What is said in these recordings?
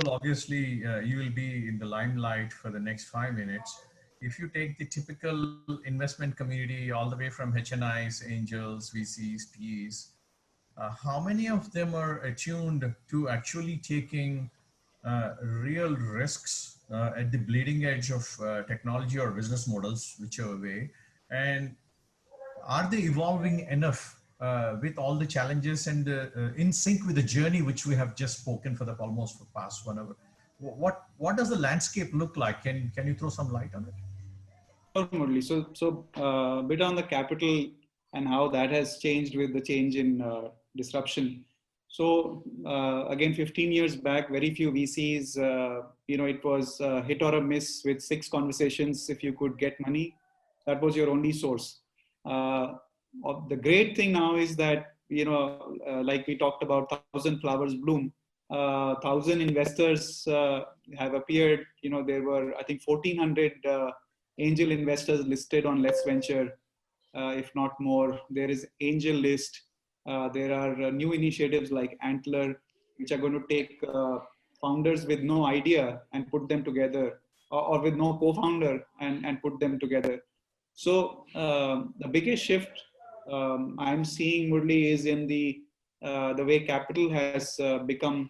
Rahul, obviously you will be in the limelight for the next 5 minutes. If you take the typical investment community all the way from HNIs, angels, VCs, PEs, how many of them are attuned to actually taking real risks at the bleeding edge of technology or business models, whichever way? And are they evolving enough with all the challenges and in sync with the journey which we have just spoken for the almost for past 1 hour? What does the landscape look like? Can you throw some light on it? Sure, Murali. So bit on the capital and how that has changed with the change in disruption. So again, 15 years back, very few VCs, it was hit or a miss with 6 conversations. If you could get money, that was your only source. The great thing now is that, like we talked about, 1,000 flowers bloom. 1,000 investors have appeared. There were, I think, 1,400 angel investors listed on Let's Venture, if not more. There is Angel List. There are new initiatives like Antler, which are going to take founders with no idea and put them together, or with no co-founder and put them together. So the biggest shift I'm seeing, Murali, is in the way capital has become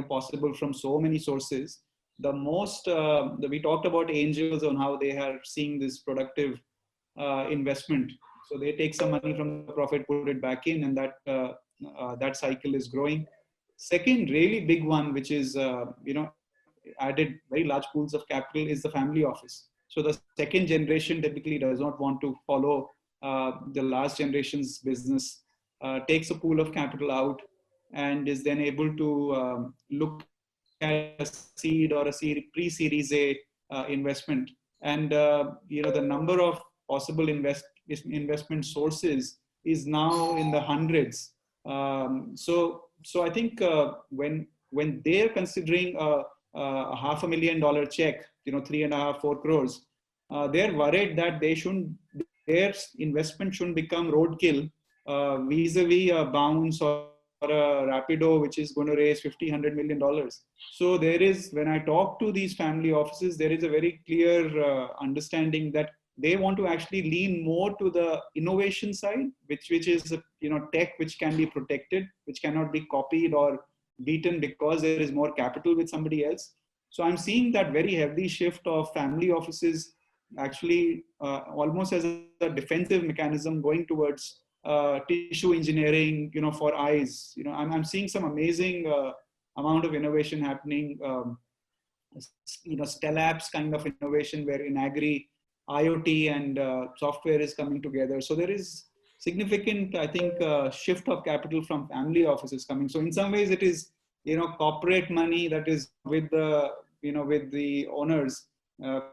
possible from so many sources. The most we talked about angels on how they are seeing this productive investment. So they take some money from the profit, put it back in, and that cycle is growing. Second, really big one, which is added very large pools of capital, is the family office. So the second generation typically does not want to follow the last generation's business, takes a pool of capital out, and is then able to look at a seed or a pre-series A investment. And the number of possible investment sources is now in the hundreds. So I think when they're considering a $500,000 check, 3.5-4 crores, they're worried that their investment shouldn't become roadkill vis-a-vis a Bounce or a Rapido, which is going to raise $50-100 million. So there is, when I talk to these family offices, there is a very clear understanding that they want to actually lean more to the innovation side, which is tech which can be protected, which cannot be copied or beaten because there is more capital with somebody else. So I'm seeing that very heavy shift of family offices actually almost as a defensive mechanism going towards tissue engineering, for eyes. I'm seeing some amazing amount of innovation happening. Stellapse kind of innovation where in agri, IoT and software is coming together. So there is significant, I think, shift of capital from family offices coming. So in some ways it is, corporate money that is with the owners.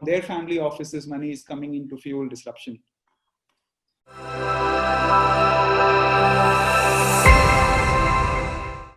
Their family offices money is coming in to fuel disruption.